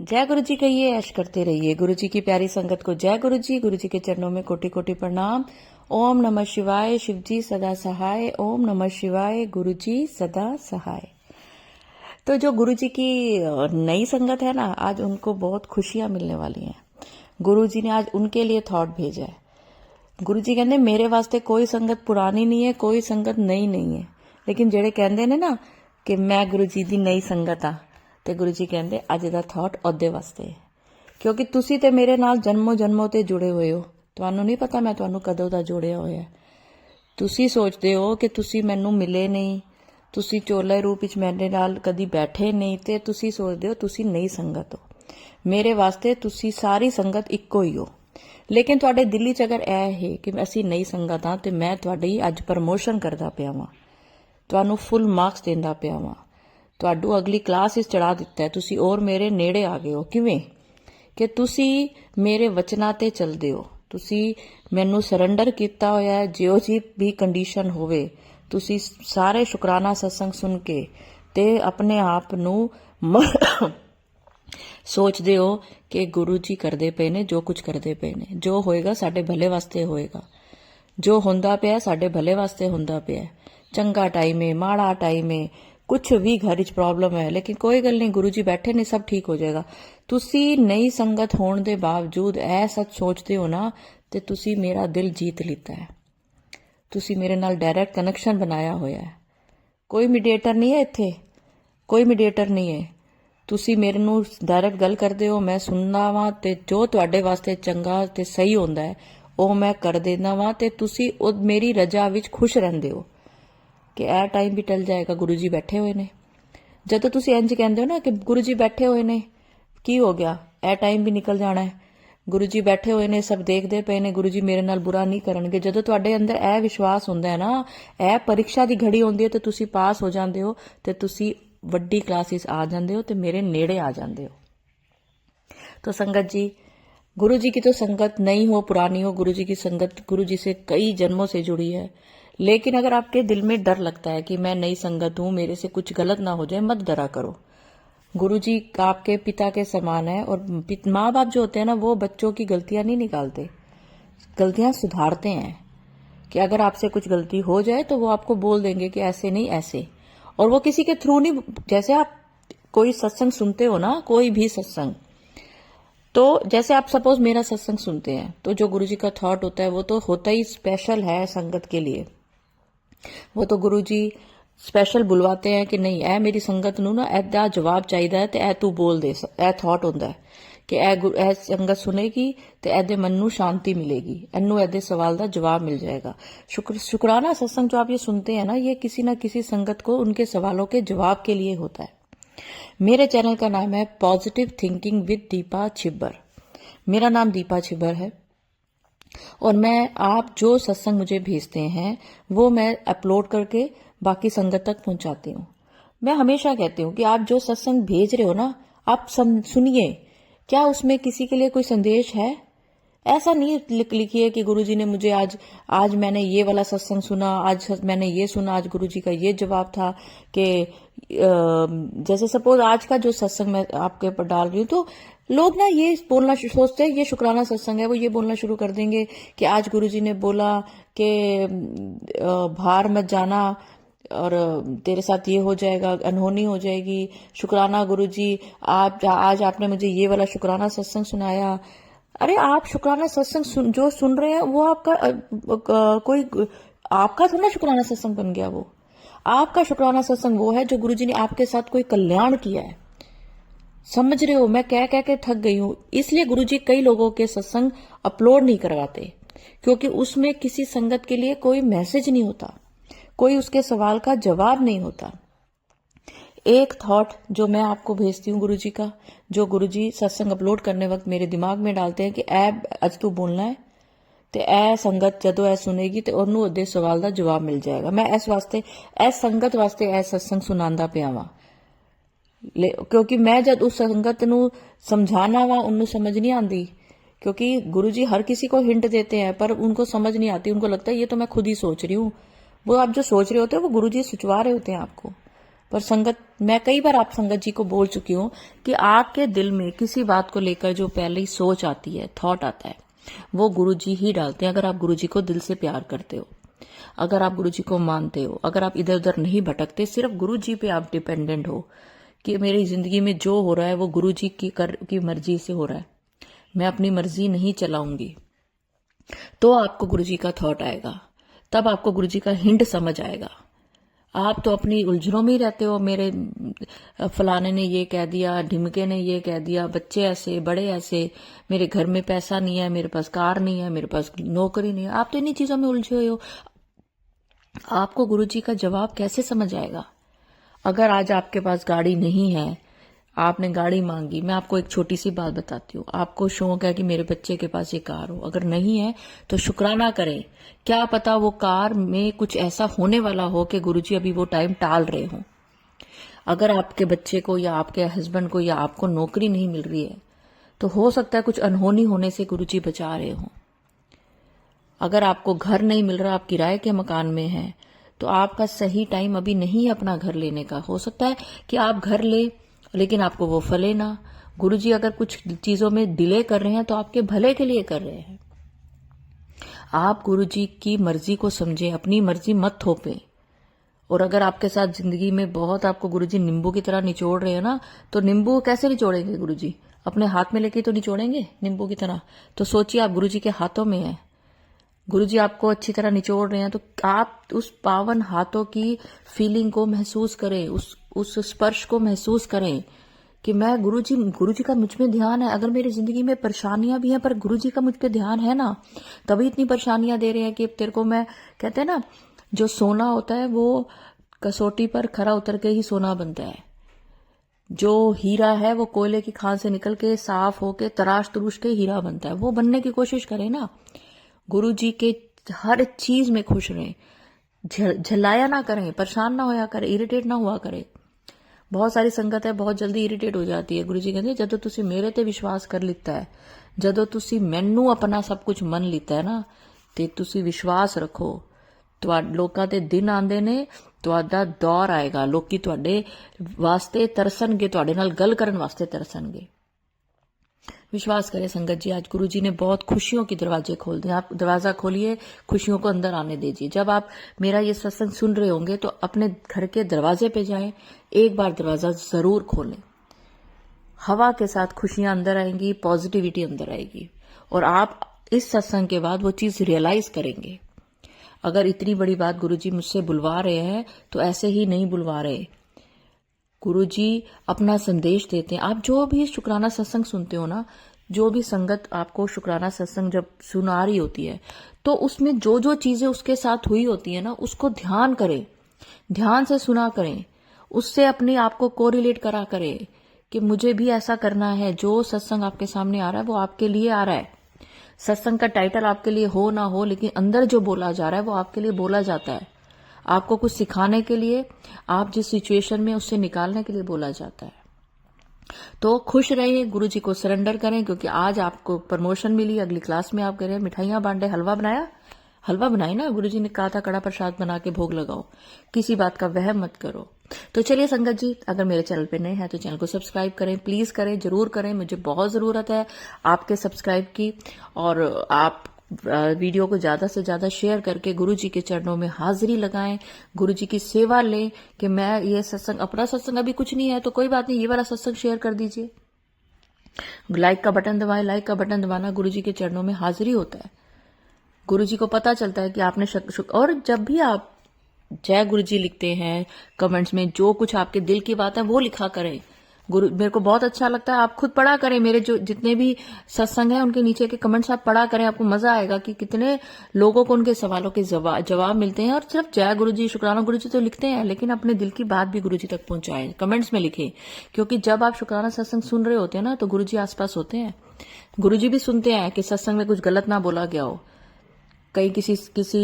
जय गुरु जी कहिए, ऐश करते रहिए। गुरु जी की प्यारी संगत को जय गुरु जी। गुरु जी के चरणों में कोटि कोटि प्रणाम। ओम नमः शिवाय। शिव जी सदा सहाय। ओम नमः शिवाय। गुरु जी सदा सहाय। तो जो गुरु जी की नई संगत है ना, आज उनको बहुत खुशियां मिलने वाली हैं। गुरु जी ने आज उनके लिए थॉट भेजा है। गुरु जी कहते मेरे वास्ते कोई संगत पुरानी नहीं है, कोई संगत नई नहीं है। लेकिन जेड़े कहते ने ना कि मैं गुरु जी दी नई संगत हाँ, ਤੇ ਗੁਰੂ ਜੀ ਕਹਿੰਦੇ ਅੱਜ ਦਾ ਥਾਟ ਉਹਦੇ ਵਾਸਤੇ ਹੈ, ਕਿਉਂਕਿ ਤੁਸੀਂ ਤੇ ਮੇਰੇ ਨਾਲ ਜਨਮੋਂ ਜਨਮੋਂ ਤੇ ਜੁੜੇ ਹੋਏ ਹੋ। ਤੁਹਾਨੂੰ ਨਹੀਂ ਪਤਾ ਮੈਂ ਤੁਹਾਨੂੰ ਕਦੋਂ ਦਾ ਜੋੜਿਆ ਹੋਇਆ। ਤੁਸੀਂ ਸੋਚਦੇ ਹੋ ਕਿ ਤੁਸੀਂ ਮੈਨੂੰ ਮਿਲੇ ਨਹੀਂ, ਤੁਸੀਂ ਚੋਲੇ ਰੂਪ ਵਿੱਚ ਮੇਰੇ ਨਾਲ ਕਦੀ ਬੈਠੇ ਨਹੀਂ, ਤੇ ਤੁਸੀਂ ਸੋਚਦੇ ਹੋ ਤੁਸੀਂ ਨਈ ਸੰਗਤ ਹੋ। ਮੇਰੇ ਵਾਸਤੇ ਤੁਸੀਂ ਸਾਰੀ ਸੰਗਤ ਇੱਕੋ ਹੀ ਹੋ। ਲੇਕਿਨ ਤੁਹਾਡੇ ਦਿਲ ਵਿੱਚ ਅਗਰ ਇਹ ਹੈ ਕਿ ਅਸੀਂ ਨਈ ਸੰਗਤ ਹਾਂ, ਤੇ ਮੈਂ ਤੁਹਾਡੀ ਅੱਜ ਪ੍ਰਮੋਸ਼ਨ ਕਰਦਾ ਪਿਆ ਵਾਂ, ਤੁਹਾਨੂੰ ਫੁੱਲ ਮਾਰਕਸ ਦਿੰਦਾ ਪਿਆ ਵਾਂ, ਤੁਹਾਨੂੰ ਅਗਲੀ ਕਲਾਸ ਵਿੱਚ ਚੜਾ ਦਿੱਤਾ ਹੈ। ਤੁਸੀਂ ਔਰ ਮੇਰੇ ਨੇੜੇ ਆ ਗਏ ਹੋ। ਕਿਵੇਂ ਕਿ ਤੁਸੀਂ ਮੇਰੇ ਵਚਨਾਂ ਤੇ ਚੱਲਦੇ ਹੋ, ਤੁਸੀਂ ਮੈਨੂੰ ਸਰੈਂਡਰ ਕੀਤਾ ਹੋਇਆ ਹੈ। ਜਿਹੋ ਜੀ ਵੀ ਕੰਡੀਸ਼ਨ ਹੋਵੇ, ਤੁਸੀਂ ਸਾਰੇ ਸ਼ੁਕਰਾਨਾ ਸਤਸੰਗ ਸੁਣ ਕੇ ਤੇ ਆਪਣੇ ਆਪ ਨੂੰ ਸੋਚਦੇ ਹੋ ਕਿ ਗੁਰੂ ਜੀ ਕਰਦੇ ਪਏ ਨੇ, ਜੋ ਕੁਝ ਕਰਦੇ ਪਏ ਨੇ, ਜੋ ਹੋਏਗਾ ਸਾਡੇ ਭਲੇ ਵਾਸਤੇ ਹੋਏਗਾ, ਜੋ ਹੁੰਦਾ ਪਿਆ ਸਾਡੇ ਭਲੇ ਵਾਸਤੇ ਹੁੰਦਾ ਪਿਆ। ਚੰਗਾ ਟਾਈਮ ਹੈ, ਮਾੜਾ ਟਾਈਮ ਹੈ, कुछ भी घर च प्रॉब्लम है, लेकिन कोई गल नहीं, गुरु जी बैठे ने, सब ठीक हो जाएगा। तुसी नई संगत होने के बावजूद ऐ सच सोचते हो ना, ते तुसी मेरा दिल जीत लीता है। तुसी मेरे नाल डायरेक्ट कनेक्शन बनाया होया है। कोई मीडिएटर नहीं है इत्थे, कोई मीडिएटर नहीं है। तुसी मेरे नू डायरेक्ट गल करदे हो, मैं सुनना वा, ते जो तुहाडे वास्ते चंगा ते सही होंदा है ਉਹ मैं कर देना वा, ते तुसी मेरी रजा विच खुश रहंदे हो कि ए टाइम भी टल जाएगा, गुरु जी बैठे हुए ने। जदों तुसी इंज कहंदे हो ना कि गुरु जी बैठे हुए ने, की हो गया, ए टाइम भी निकल जाना है, गुरु जी बैठे हुए ने, सब देखते पे ने, गुरु जी मेरे नाल बुरा नहीं करनगे। जदों तुहाडे अंदर ए विश्वास हुंदा है ना, ए परीक्षा दी घड़ी होंदी है, ते तुसी पास हो जांदे हो, ते तुसी वड्डी क्लासिस आ जांदे हो, ते मेरे नेड़े आ जांदे हो। तो संगत जी, गुरु जी की तो संगत नई हो पुरानी हो, गुरु जी की संगत गुरु जी से कई जन्मों से जुड़ी है। लेकिन अगर आपके दिल में डर लगता है कि मैं नई संगत हूं, मेरे से कुछ गलत ना हो जाए, मत डरा करो। गुरु जी आपके पिता के समान है, और माँ बाप जो होते हैं ना, वो बच्चों की गलतियां नहीं निकालते, गलतियां सुधारते हैं। कि अगर आपसे कुछ गलती हो जाए तो वो आपको बोल देंगे कि ऐसे नहीं ऐसे, और वो किसी के थ्रू नहीं। जैसे आप कोई सत्संग सुनते हो ना, कोई भी सत्संग, तो जैसे आप सपोज मेरा सत्संग सुनते हैं, तो जो गुरु जी का थॉट होता है वो तो होता ही स्पेशल है संगत के लिए। वो तो गुरु जी स्पेशल बुलवाते हैं कि नहीं, ए मेरी संगत नू ना ऐदा जवाब चाहिए है, ते ए तू बोल दे। ए थॉट होंदा है कि ए संगत सुनेगी ते एदे मन नू शांति मिलेगी, एनू एदे सवाल दा जवाब मिल जाएगा। शुक्राना सत्संग जो आप ये सुनते हैं ना, ये किसी ना किसी संगत को उनके सवालों के जवाब के लिए होता है। मेरे चैनल का नाम है positive thinking with Deepa Chhibber. मेरा नाम दीपा छिब्बर है, और मैं आप जो सत्संग मुझे भेजते हैं वो मैं अपलोड करके बाकी संगत तक पहुंचाती हूँ। मैं हमेशा कहती हूँ कि आप जो सत्संग भेज रहे हो ना, आप सुनिए, क्या उसमें किसी के लिए कोई संदेश है। ऐसा नहीं लिखिए कि गुरुजी ने मुझे आज मैंने ये वाला सत्संग सुना, आज मैंने ये सुना, आज गुरुजी का ये जवाब था कि जैसे सपोज आज का जो सत्संग मैं आपके ऊपर डाल रही हूँ, तो लोग ना ये बोलना सोचते हैं ये शुक्राना सत्संग है, वो ये बोलना शुरू कर देंगे कि आज गुरुजी ने बोला कि बाहर मत जाना और तेरे साथ ये हो जाएगा, अनहोनी हो जाएगी। शुक्राना गुरुजी, आज आपने मुझे ये वाला शुक्राना सत्संग सुनाया। अरे आप शुक्राना सत्संग जो सुन रहे हैं वो आपका कोई आपका थोड़ा शुक्राना सत्संग बन गया। वो आपका शुक्राना सत्संग वो है जो गुरुजी ने आपके साथ कोई कल्याण किया है। समझ रहे हो, मैं कह के थक गई हूं। इसलिए गुरुजी कई लोगों के सत्संग अपलोड नहीं करवाते, क्योंकि उसमें किसी संगत के लिए कोई मैसेज नहीं होता, कोई उसके सवाल का जवाब नहीं होता। एक थॉट जो मैं आपको भेजती हूँ गुरुजी का, जो गुरुजी सत्संग अपलोड करने वक्त मेरे दिमाग में डालते हैं कि ए अज तू बोलना है, ते ए संगत जदों ए सुनेगी ते ओनू ओदे सवाल दा जवाब मिल जाएगा। मैं इस वास्ते ए संगत वास्ते ए सत्संग सुनांदा पिया वां, क्योंकि मैं जब उस संगत नू समझाना वा, उन्नू समझ नहीं आती, क्योंकि गुरुजी हर किसी को हिंट देते हैं पर उनको समझ नहीं आती। उनको लगता है ये तो मैं खुद ही सोच रही हूँ। वो आप जो सोच रहे होते हैं वो गुरुजी सुचवा रहे होते हैं आपको, पर संगत, मैं कई बार आप संगत जी को बोल चुकी हूँ कि आपके दिल में किसी बात को लेकर जो पहले सोच आती है, थॉट आता है, वो गुरुजी ही डालते हैं। अगर आप गुरुजी को दिल से प्यार करते हो, अगर आप गुरुजी को मानते हो, अगर आप इधर उधर नहीं भटकते, सिर्फ गुरुजी पे आप डिपेंडेंट हो कि मेरी जिंदगी में जो हो रहा है वो गुरुजी की मर्जी से हो रहा है, मैं अपनी मर्जी नहीं चलाऊंगी, तो आपको गुरुजी का थॉट आएगा, तब आपको गुरुजी का हिंट समझ आएगा। आप तो अपनी उलझनों में ही रहते हो, मेरे फलाने ने ये कह दिया, ढिमके ने ये कह दिया, बच्चे ऐसे, बड़े ऐसे, मेरे घर में पैसा नहीं है, मेरे पास कार नहीं है, मेरे पास नौकरी नहीं है। आप तो इन्हीं चीजों में उलझे हुए हो। आपको गुरुजी का जवाब कैसे समझ आएगा? अगर आज आपके पास गाड़ी नहीं है, आपने गाड़ी मांगी, मैं आपको एक छोटी सी बात बताती हूँ, आपको शौक है कि मेरे बच्चे के पास ये कार हो, अगर नहीं है तो शुक्राना करें, क्या पता वो कार में कुछ ऐसा होने वाला हो कि गुरुजी अभी वो टाइम टाल रहे हो। अगर आपके बच्चे को या आपके हस्बैंड को या आपको नौकरी नहीं मिल रही है, तो हो सकता है कुछ अनहोनी होने से गुरुजी बचा रहे हो। अगर आपको घर नहीं मिल रहा, आप किराए के मकान में हैं, तो आपका सही टाइम अभी नहीं है अपना घर लेने का। हो सकता है कि आप घर ले, लेकिन आपको वो फले ना। गुरुजी अगर कुछ चीजों में डिले कर रहे हैं तो आपके भले के लिए कर रहे हैं। आप गुरुजी की मर्जी को समझें, अपनी मर्जी मत थोपें। और अगर आपके साथ जिंदगी में बहुत आपको गुरुजी नींबू की तरह निचोड़ रहे हैं ना, तो नींबू कैसे निचोड़ेंगे गुरुजी? अपने हाथ में लेके तो निचोड़ेंगे नींबू की तरह। तो सोचिए आप गुरुजी के हाथों में है, गुरुजी आपको अच्छी तरह निचोड़ रहे हैं, तो आप उस पावन हाथों की फीलिंग को महसूस करें, उस स्पर्श को महसूस करें कि मैं गुरुजी का मुझ में ध्यान है। अगर मेरी जिंदगी में परेशानियां भी हैं पर गुरुजी का मुझ पे ध्यान है ना, तभी इतनी परेशानियां दे रहे हैं कि तेरे को मैं, कहते हैं ना, जो सोना होता है वो कसौटी पर खरा उतर के ही सोना बनता है। जो हीरा है वो कोयले की खान से निकल के साफ होके तराश तरूश के हीरा बनता है। वो बनने की कोशिश करें ना। गुरुजी के हर चीज में खुश रहें, झलाया ना करें, परेशान ना होया करें, इरिटेट ना हुआ करें। बहुत सारी संगत है बहुत जल्दी इरिटेट हो जाती है। गुरुजी कहते ਜਦੋਂ ਤੁਸੀਂ ਮੇਰੇ ਤੇ ਵਿਸ਼ਵਾਸ ਕਰ ਲਿੱਤਾ ਹੈ, ਜਦੋਂ ਤੁਸੀਂ ਮੈਨੂੰ ਆਪਣਾ ਸਭ ਕੁਝ ਮੰਨ ਲਿੱਤਾ ਹੈ ਨਾ, ਤੇ ਤੁਸੀਂ ਵਿਸ਼ਵਾਸ ਰੱਖੋ, ਲੋਕਾਂ ਦੇ ਦਿਨ ਆਉਂਦੇ ਨੇ, ਤੁਹਾਡਾ ਦੌਰ ਆਏਗਾ, ਲੋਕੀ ਤੁਹਾਡੇ ਵਾਸਤੇ ਤਰਸਣਗੇ, ਤੁਹਾਡੇ ਨਾਲ ਗੱਲ ਕਰਨ ਵਾਸਤੇ ਤਰਸਣਗੇ। विश्वास करें संगत जी, आज गुरुजी ने बहुत खुशियों के दरवाजे खोल दिए। आप दरवाजा खोलिए, खुशियों को अंदर आने दीजिए। जब आप मेरा ये सत्संग सुन रहे होंगे तो अपने घर के दरवाजे पे जाएं, एक बार दरवाजा जरूर खोलें। हवा के साथ खुशियां अंदर आएंगी, पॉजिटिविटी अंदर आएगी, और आप इस सत्संग के बाद वो चीज रियलाइज करेंगे। अगर इतनी बड़ी बात गुरुजी मुझसे बुलवा रहे हैं तो ऐसे ही नहीं बुलवा रहे। गुरुजी अपना संदेश देते हैं। आप जो भी शुक्राना सत्संग सुनते हो ना, जो भी संगत आपको शुक्राना सत्संग जब सुना रही होती है, तो उसमें जो जो चीजें उसके साथ हुई होती है ना, उसको ध्यान करें, ध्यान से सुना करें, उससे अपने आप को कोरिलेट करा करें कि मुझे भी ऐसा करना है। जो सत्संग आपके सामने आ रहा है वो आपके लिए आ रहा है। सत्संग का टाइटल आपके लिए हो ना हो, लेकिन अंदर जो बोला जा रहा है वो आपके लिए बोला जाता है। आपको कुछ सिखाने के लिए, आप जिस सिचुएशन में उससे निकालने के लिए बोला जाता है। तो खुश रहिए, गुरुजी को सरेंडर करें, क्योंकि आज आपको प्रमोशन मिली। अगली क्लास में आप करें मिठाइयां बांटे, हलवा बनाया, हलवा बनाए ना, गुरुजी ने कहा था कड़ा प्रसाद बना के भोग लगाओ। किसी बात का वहम मत करो। तो चलिए संगत जी, अगर मेरे चैनल पे नए हैं तो चैनल को सब्सक्राइब करें, प्लीज करें, जरूर करें। मुझे बहुत जरूरत है आपके सब्सक्राइब की, और आप वीडियो को ज्यादा से ज्यादा शेयर करके गुरुजी के चरणों में हाजिरी लगाएं, गुरुजी की सेवा लें। कि मैं ये सत्संग, अपना सत्संग अभी कुछ नहीं है तो कोई बात नहीं, ये वाला सत्संग शेयर कर दीजिए, लाइक का बटन दबाएं। लाइक का बटन दबाना गुरुजी के चरणों में हाजिरी होता है। गुरुजी को पता चलता है कि आपने और जब भी आप जय गुरुजी लिखते हैं कमेंट्स में, जो कुछ आपके दिल की बात है वो लिखा करें। मेरे को बहुत अच्छा लगता है, आप खुद पढ़ा करें। मेरे जो जितने भी सत्संग हैं उनके नीचे के कमेंट्स आप पढ़ा करें, आपको मजा आएगा कि कितने लोगों को उनके सवालों के जवाब मिलते हैं। और सिर्फ जय गुरुजी, शुक्राना गुरुजी तो लिखते हैं, लेकिन अपने दिल की बात भी गुरुजी तक पहुंचाएं, कमेंट्स में लिखें। क्योंकि जब आप शुक्राना सत्संग सुन रहे होते हैं ना, तो गुरुजी आसपास होते हैं। गुरुजी भी सुनते हैं कि सत्संग में कुछ गलत ना बोला गया हो, कहीं किसी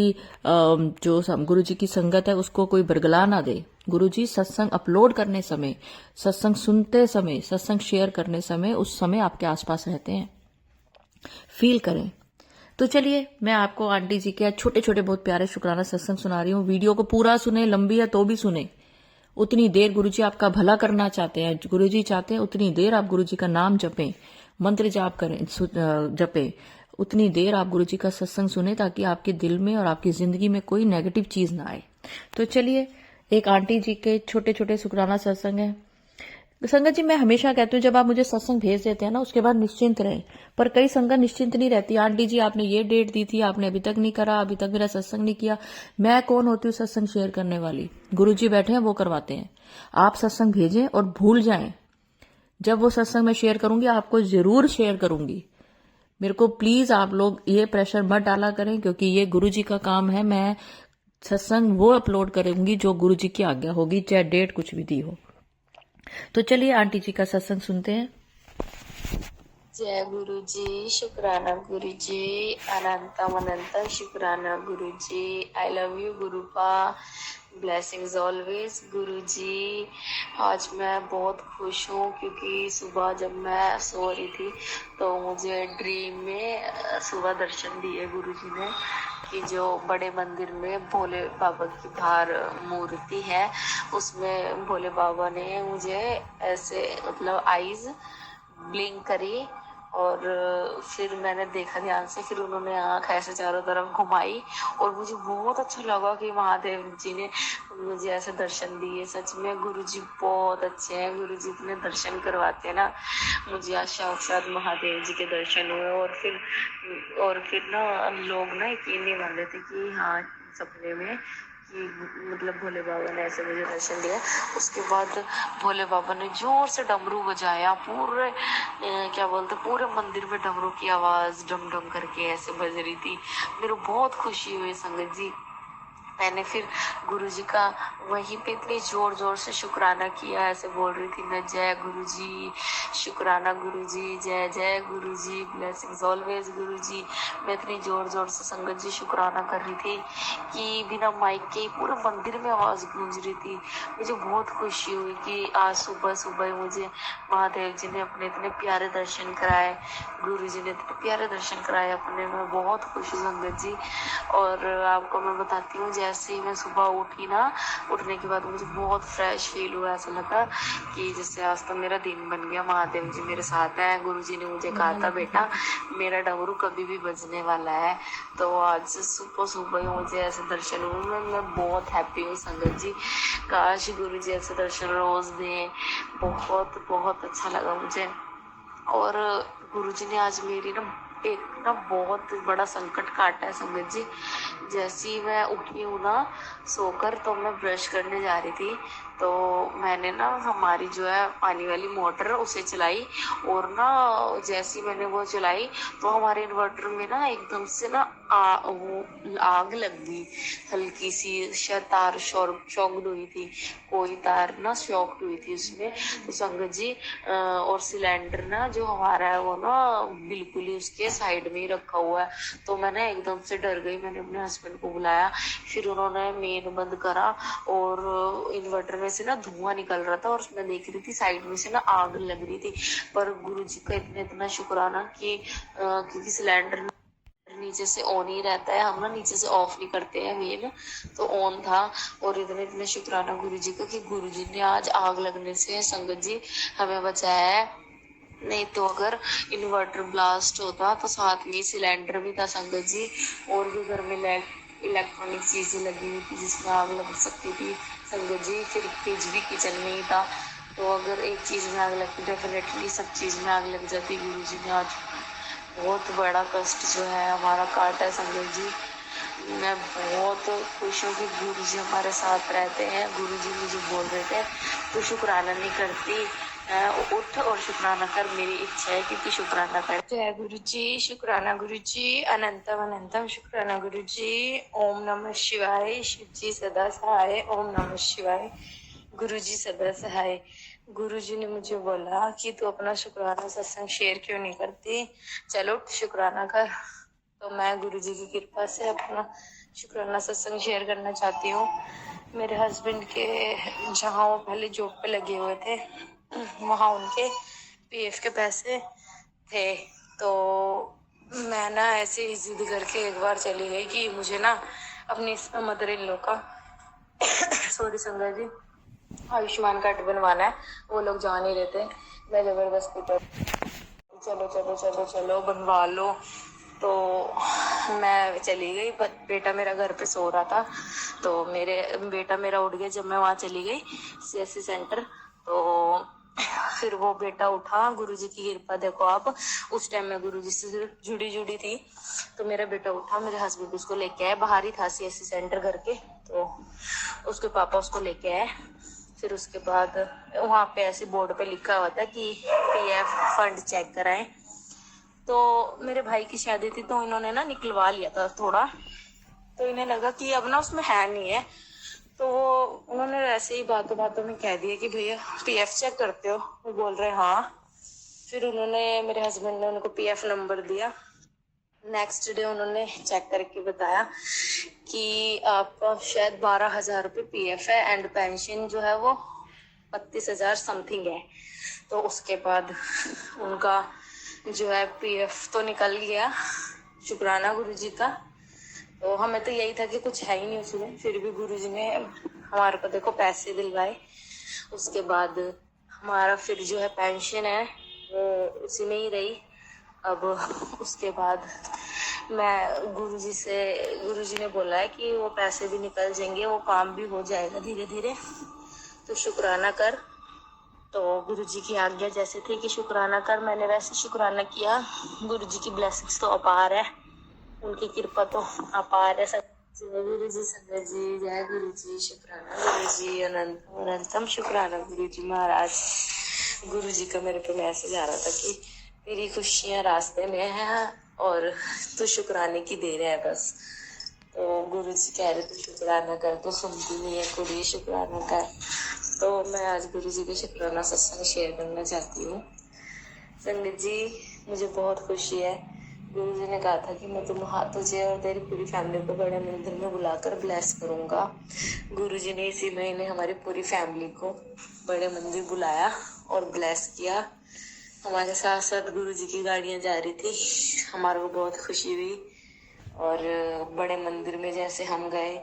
जो गुरुजी की संगत है उसको कोई बरगला ना दे। गुरुजी सत्संग अपलोड करने समय, सत्संग सुनते समय, सत्संग शेयर करने समय, उस समय आपके आसपास रहते हैं। फील करें। तो चलिए, मैं आपको आंटी जी के छोटे छोटे बहुत प्यारे शुक्राना सत्संग सुना रही हूँ। वीडियो को पूरा सुने, लंबी है तो भी सुने, उतनी देर गुरुजी आपका भला करना चाहते हैं। गुरुजी चाहते हैं उतनी देर आप गुरुजी का नाम जपें, मंत्र जाप करें, जपें। उतनी देर आप गुरुजी का सत्संग सुने ताकि आपके दिल में और आपकी जिंदगी में कोई नेगेटिव चीज ना आए। तो चलिए, एक आंटी जी के छोटे छोटे शुक्राना सत्संग है। संगत जी, मैं हमेशा कहती हूँ जब आप मुझे सत्संग भेज देते हैं ना, उसके बाद निश्चिंत रहें। पर कई संगत निश्चिंत नहीं रहती। आंटी जी, आपने ये डेट दी थी, आपने अभी तक नहीं करा, अभी तक मेरा सत्संग नहीं किया। मैं कौन होती हूँ सत्संग शेयर करने वाली? गुरुजी बैठे हैं, वो करवाते हैं। आप सत्संग भेजें और भूल जाएं। जब वो सत्संग मैं शेयर करूंगी, आपको जरूर शेयर करूंगी। मेरे को प्लीज आप लोग ये प्रेशर मत डाला करें, क्योंकि ये गुरुजी का काम है। मैं सत्संग वो अपलोड करूंगी जो गुरुजी की आज्ञा होगी, चाहे डेट कुछ भी दी हो। तो चलिए आंटी जी का सत्संग सुनते हैं। जय गुरु जी, शुक्राना गुरु जी, अनंतम अनंतम शुक्राना Guru ji. I love you गुरुपा, ब्लेसिंग्स ऑलवेज गुरु जी। आज मैं बहुत खुश हूँ क्योंकि सुबह जब मैं सो रही थी तो मुझे ड्रीम में सुबह दर्शन दिए गुरु जी ने कि जो बड़े मंदिर में भोले बाबा की बाहर मूर्ति है, उसमें भोले बाबा ने मुझे ऐसे मतलब आईज ब्लिंक करी और फिर मैंने देखा ध्यान से। फिर उन्होंने आंख ऐसे चारों तरफ घुमाई और मुझे बहुत अच्छा लगा कि महादेव जी ने मुझे ऐसे दर्शन दिए। सच में गुरु जी बहुत अच्छे हैं। गुरु जी इतने दर्शन करवाते हैं ना। मुझे आज साक्षात महादेव जी के दर्शन हुए और फिर ना लोग ना यकीन नहीं मान रहे थे कि हाँ सपने में कि मतलब भोले बाबा ने ऐसे मुझे दर्शन दिया। उसके बाद भोले बाबा ने जोर से डमरू बजाया। पूरे क्या बोलते पूरे मंदिर में डमरू की आवाज डम डम करके ऐसे बज रही थी। मेरे बहुत खुशी हुई संगत जी। मैंने फिर गुरुजी का वहीं पे इतनी जोर जोर से शुक्राना किया, ऐसे बोल रही थी मैं, जय गुरुजी, शुक्राना गुरुजी, जय जय गुरुजी, ब्लेसिंग्स ऑलवेज गुरुजी। मैं इतनी जोर जोर से संगत जी शुक्राना कर रही थी कि बिना माइक के पूरे मंदिर में आवाज गूंज रही थी। मुझे बहुत खुशी हुई कि आज सुबह सुबह मुझे महादेव जी ने अपने इतने प्यारे दर्शन कराए, गुरु जी ने इतने प्यारे दर्शन कराए अपने। मैं बहुत खुश हूँ संगत जी। और आपको मैं बताती हूँ, जैसे ही मैं सुबह उठी ना, उठने के बाद मुझे बहुत फ्रेश फील हुआ। ऐसा लगा कि जैसे आज तो मेरा दिन बन गया, महादेव जी मेरे साथ हैं। गुरु जी ने मुझे कहा था बेटा मेरा डमरू कभी भी बजने वाला है। तो आज सुबह सुबह मुझे ऐसे दर्शन हुए। मैं बहुत हैप्पी हूँ संगत जी। काश गुरु जी ऐसे दर्शन रोज दें। बहुत बहुत अच्छा लगा मुझे। और गुरुजी ने आज मेरी एक बहुत बड़ा संकट काटा है संगत जी। जैसे ही मैं उठी हूँ ना सोकर, तो मैं ब्रश करने जा रही थी, तो मैंने ना हमारी जो है पानी वाली मोटर उसे चलाई। और ना जैसे ही मैंने वो चलाई तो हमारे इन्वर्टर में ना एकदम से ना वो आग लग गई। हल्की सी शायद तार शॉक्ड हुई थी, कोई तार ना शॉक्ड हुई थी उसमें। तो संगत जी और सिलेंडर ना जो हमारा है वो ना बिल्कुल ही उसके साइड में ही रखा हुआ है। तो मैंने एकदम से डर गई। मैंने अपने हस्बैंड को बुलाया, फिर उन्होंने मेन बंद करा और इन्वर्टर में से ना धुआं निकल रहा था और मैं देख रही थी साइड में से ना आग लग रही थी। पर गुरुजी का इतना शुक्राना कि क्योंकि सिलेंडर नीचे से ऑन ही रहता है, हम ना नीचे से ऑफ नहीं करते हैं मेन, तो ऑन था। और इतने शुक्राना गुरुजी का कि गुरुजी ने आज आग लगने से संगत जी हमें बचाया है। नहीं तो अगर इन्वर्टर ब्लास्ट होता तो साथ में सिलेंडर भी था संगत जी, और भी घर में इलेक्ट्रॉनिक चीजें लगी हुई थी जिसमें आग लग सकती थी संगत जी। फिर फ्रिज भी किचन में ही था, तो अगर एक चीज में आग लगती डेफिनेटली सब चीज में आग लग जाती। गुरुजी ने आज बहुत बड़ा कष्ट जो है हमारा काटा है संगत जी। मैं बहुत खुश हूँ कि गुरु जी हमारे साथ रहते हैं। गुरु जी मुझे बोल रहे थे तो शुक्राना नहीं करती, उठ और शुक्राना कर। मेरी इच्छा है कि शुक्राना कर। जय गुरु जी, शुक्राना गुरु जी, अनंतम अनंतम शुक्राना गुरु जी। ओम नमः शिवाय। शिव जी सदा सहाय। ओम नमः शिवाय। गुरु जी सदा सहाय। गुरु जी ने मुझे बोला कि तू अपना शुक्राना सत्संग शेयर क्यों नहीं करती, चलो शुक्राना कर। तो मैं गुरु जी की कृपा से अपना शुक्राना सत्संग शेयर करना चाहती हूँ। मेरे हस्बैंड के जहाँ वो पहले जॉब पे लगे हुए थे वहाँ उनके पीएफ के पैसे थे, तो मैं ना ऐसे ही जिद करके एक बार चली गई कि मुझे ना अपनी मदर इन लॉ का सॉरी संगत जी, आयुष्मान कार्ड बनवाना है, वो लोग जा नहीं रहे थे, मैं जबरदस्ती पर चलो चलो चलो चलो बनवा लो, तो मैं चली गई। बेटा मेरा घर पे सो रहा था, तो बेटा मेरा उठ गया जब मैं वहाँ चली गई CSC सेंटर। तो फिर वो बेटा उठा, गुरुजी की कृपा देखो आप, उस टाइम मैं गुरुजी से जुड़ी थी। तो मेरा बेटा उठा, मेरे हस्बैंड उसको लेके आए, बाहर ही था CSC सेंटर घर के, तो उसके पापा उसको लेके आए। फिर उसके बाद वहाँ पे ऐसे बोर्ड पे लिखा हुआ था कि PF फंड चेक कराएं। तो मेरे भाई की शादी थी, तो इन्होंने ना निकलवा लिया था थोड़ा, तो इन्हें लगा कि अब ना उसमें है नहीं है, तो उन्होंने ऐसे ही बातों बातों में कह दिया कि भैया PF चेक करते हो, वो बोल रहे हाँ। फिर मेरे हस्बैंड ने उनको PF नंबर दिया। नेक्स्ट डे उन्होंने चेक करके बताया कि आपका शायद 12,000 रुपये PF है, एंड पेंशन जो है वो 32,000 समथिंग है। तो उसके बाद उनका जो है PF तो निकल गया, शुक्राना गुरुजी का। तो हमें तो यही था कि कुछ है ही नहीं उसमें, फिर भी गुरुजी ने हमारे को देखो पैसे दिलवाए। उसके बाद हमारा फिर जो है पेंशन है वो उसी में ही रही। अब उसके बाद गुरुजी ने बोला है कि वो पैसे भी निकल जाएंगे, वो काम भी हो जाएगा धीरे धीरे, तो शुक्राना कर। तो गुरुजी की आज्ञा जैसे थी कि शुक्राना कर, मैंने वैसे शुक्राना किया। गुरुजी की ब्लेसिंग्स तो अपार है, उनकी कृपा तो अपार है। जय गुरु जी, संगत जी, जय गुरु जी, शुक्राना गुरु जी, अनंतम शुक्राना गुरु जी महाराज। गुरु जी का मेरे पे मैसेज आ रहा था कि तेरी खुशियां रास्ते में है और तू शुक्राने की देर है बस। तो गुरु जी कह रहे थे शुक्राना कर, तो सुनती नहीं है कुड़ी, शुक्राना कर। तो मैं आज गुरु जी के शुक्राना सत्संग शेयर करना चाहती हूँ। संगत जी, मुझे बहुत खुशी है, गुरु जी ने कहा था कि मैं तुझे और तेरी पूरी फैमिली को बड़े मंदिर में बुलाकर ब्लेस करूंगा। गुरु जी ने इसी महीने हमारी पूरी फैमिली को बड़े मंदिर बुलाया और ब्लेस किया। हमारे साथ साथ गुरु जी की गाड़ियां जा रही थी, हमारे को बहुत खुशी हुई। और बड़े मंदिर में जैसे हम गए,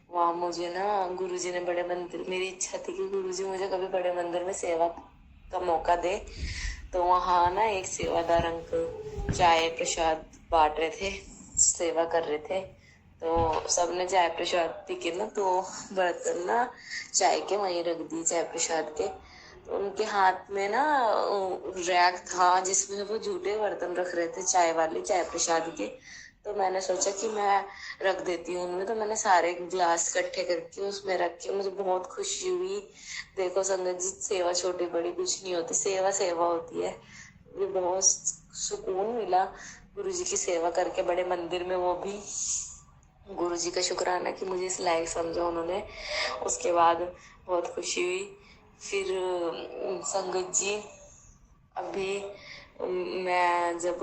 वहाँ मुझे ना गुरु जी ने बड़े मंदिर, मेरी इच्छा थी कि गुरु जी मुझे कभी बड़े मंदिर में सेवा का मौका दे। तो वहाँ ना एक सेवादार अंकल चाय प्रसाद बांट रहे थे, सेवा कर रहे थे। तो सबने चाय प्रसाद पी के ना, तो बर्तन ना चाय के वहीं रख दी, चाय प्रसाद के। तो उनके हाथ में ना रैक था जिसमें वो झूठे बर्तन रख रहे थे, चाय वाले, चाय प्रसाद के। तो मैंने सोचा कि मैं रख देती हूँ उनमें, तो मैंने सारे ग्लास इकट्ठे करके उसमें रख के, मुझे बहुत खुशी हुई। देखो संगत जी, सेवा छोटी बड़ी कुछ नहीं होती, सेवा सेवा होती है। मुझे बहुत सुकून मिला गुरु जी की सेवा करके बड़े मंदिर में, वो भी गुरु जी का शुक्राना कि मुझे इस लायक समझा उन्होंने। उसके बाद बहुत खुशी हुई। फिर संगत जी, अभी मैं जब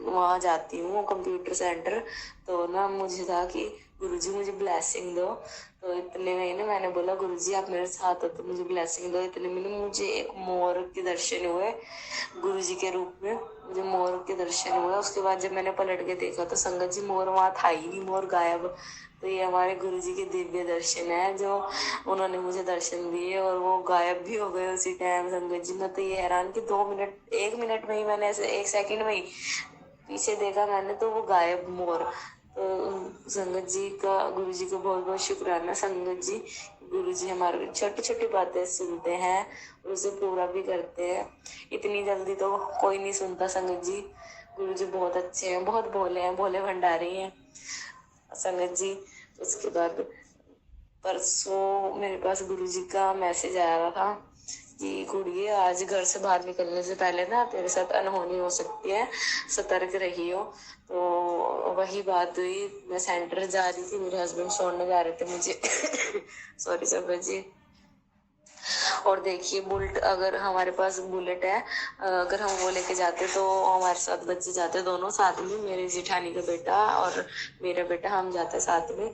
वहाँ जाती हूँ कंप्यूटर सेंटर, तो ना मुझे था कि गुरुजी मुझे ब्लेसिंग दो। तो इतने में ना मैंने बोला गुरुजी आप मेरे साथ हो तो मुझे ब्लेसिंग दो। इतने में मुझे एक मोर के दर्शन हुए, गुरुजी के रूप में मुझे मोर के दर्शन हुए। उसके बाद जब मैंने पलट के देखा तो संगत जी मोर वहाँ था ही नहीं, मोर गायब। तो ये हमारे गुरुजी के दिव्य दर्शन है जो उन्होंने मुझे दर्शन दिए, और वो गायब भी हो गए उसी टाइम। संगत जी, मैं तो ये हैरान कि 2 मिनट 1 मिनट में ही, मैंने ऐसे 1 सेकंड में ही पीछे देखा मैंने, तो वो गायब मोर। तो संगत जी का, गुरु जी को बहुत बहुत शुक्राना। संगत जी, गुरु जी हमारे छोटी छोटी बातें सुनते हैं और उसे पूरा भी करते हैं। इतनी जल्दी तो कोई नहीं सुनता संगत जी। गुरु जी बहुत अच्छे हैं, बहुत भोले हैं, भोले भंडारी हैं संगत जी। उसके बाद परसों मेरे पास गुरु जी का मैसेज आया था कि कुड़िए आज घर से बाहर निकलने से पहले ना तेरे साथ अनहोनी हो सकती है, सतर्क रहियो। तो वही बात हुई, मैं सेंटर जा रही थी, मेरे हस्बैंड छोड़ने जा रहे थे मुझे सॉरी संगत जी। और देखिए बुलेट, अगर हमारे पास बुलेट है, अगर हम वो लेके जाते तो हमारे साथ बच्चे जाते दोनों साथ में, मेरे जेठानी का बेटा और मेरा बेटा, हम जाते साथ में।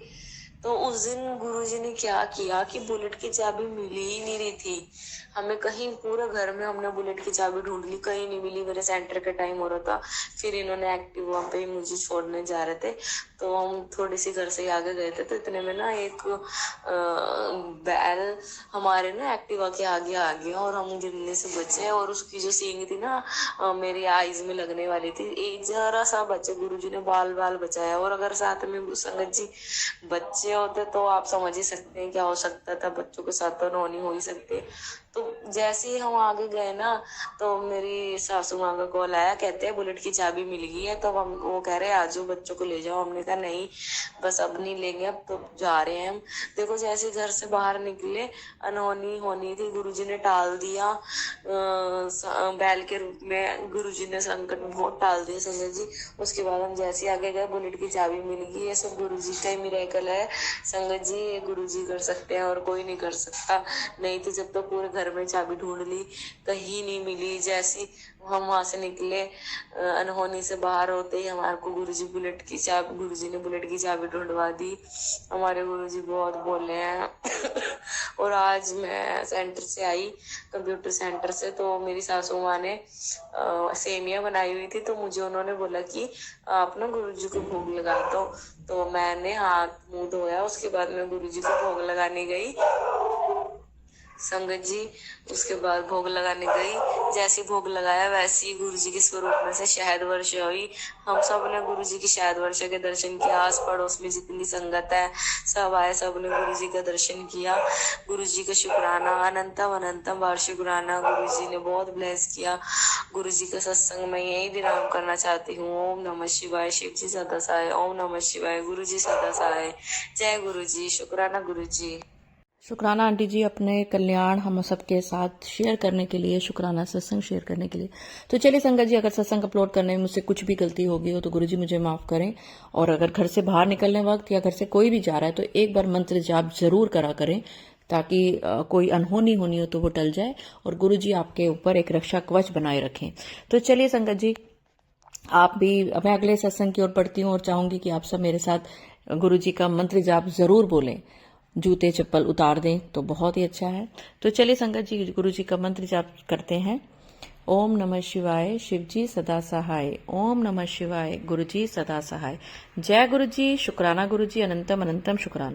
तो उस दिन गुरुजी ने क्या किया कि बुलेट की चाबी मिली ही नहीं रही थी हमें कहीं, पूरे घर में हमने बुलेट की चाबी ढूंढ ली, कहीं नहीं मिली। मेरे सेंटर का टाइम हो रहा था, फिर इन्होंने एक्टिवा पे ही मुझे छोड़ने जा रहे थे, तो हम थोड़ी सी घर से आगे गए थे, तो इतने में ना एक बैल हमारे ना एक्टिवा के आगे आ गया और हम गिरने से बचे। और उसकी जो सींग थी ना मेरी आईज में लगने वाली थी, एक जरा सा बचे, गुरुजी ने बाल बाल बचाया। और अगर साथ में संगत जी बच्चे होते तो आप समझ ही सकते हैं क्या हो सकता था, बच्चों के साथ तो नौनी हो ही सकती है। तो जैसे ही हम आगे गए ना, तो मेरी सासू माँ का कॉल आया, कहते हैं बुलेट की चाबी मिल गई है। तो हम, वो कह रहे आज बच्चों को ले जाओ। हमने कहा नहीं बस अब नहीं लेंगे, अब तो जा रहे हैं हम। देखो जैसे घर से बाहर निकले, अनहोनी होनी थी, गुरुजी ने टाल दिया। बैल के रूप में गुरुजी ने संकट बहुत टाल दिया संजय जी। उसके बाद हम जैसे आगे गए, बुलेट की चाबी मिल गई। ये सब गुरुजी का ही मिरेकल है संगत जी, ये गुरुजी कर सकते हैं और कोई नहीं कर सकता। नहीं तो जब तो पूरे घर में चाबी ढूंढ ली, कहीं नहीं मिली। जैसी हम वहां से निकले, अनहोनी से बाहर होते ही हमारे को गुरुजी ने बुलेट की चाबी ढूंढवा दी। हमारे गुरुजी बहुत बोले हैं। और आज मैं सेंटर से आई, कंप्यूटर सेंटर से, तो मेरी सासू माँ ने सेमिया बनाई हुई थी, तो मुझे उन्होंने बोला कि आप ना गुरुजी को भोग लगा दो। तो मैंने हाथ मुंह धोया, उसके बाद मैं गुरुजी को भोग लगाने गई संगत जी। उसके बाद भोग लगाने गई, जैसे भोग लगाया वैसे ही गुरुजी के स्वरूप में से शहद वर्षा हुई। हम सब ने गुरुजी की शहद वर्षा के दर्शन किया। आस पड़ोस में जितनी संगत है सब आए, सब ने गुरुजी का दर्शन किया। गुरुजी का शुक्राना, अनंतम अनंतम बार शुक्राना। गुरुजी ने बहुत ब्लेस किया। गुरुजी का सत्संग मैं यही विराम करना चाहती हूँ। ओम नमः शिवाय। शिव जी सदा सहाय। ओम नमः शिवाय। गुरुजी सदा सहाय। जय गुरुजी। शुक्राना गुरुजी। शुक्राना आंटी जी, अपने कल्याण हम सबके साथ शेयर करने के लिए, शुक्राना सत्संग शेयर करने के लिए। तो चलिए संगत जी, अगर सत्संग अपलोड करने में मुझसे कुछ भी गलती हो गई हो तो गुरुजी मुझे माफ करें। और अगर घर से बाहर निकलने वक्त या घर से कोई भी जा रहा है तो एक बार मंत्र जाप जरूर करा करें, ताकि कोई अनहोनी होनी हो तो वो टल जाए और गुरुजी आपके ऊपर एक रक्षा कवच बनाए रखें। तो चलिए संगत जी, आप भी, मैं अगले सत्संग की ओर बढ़ती हूँ और चाहूंगी कि आप सब मेरे साथ गुरुजी का मंत्र जाप जरूर बोलें। जूते चप्पल उतार दें तो बहुत ही अच्छा है। तो चलिए संगत जी, गुरुजी का मंत्र जाप करते हैं। ओम नमः शिवाय। शिवजी सदा सहाय। ओम नमः शिवाय। गुरुजी सदा सहाय। जय गुरुजी। शुक्राना गुरुजी। अनंतम अनंतम शुक्राना।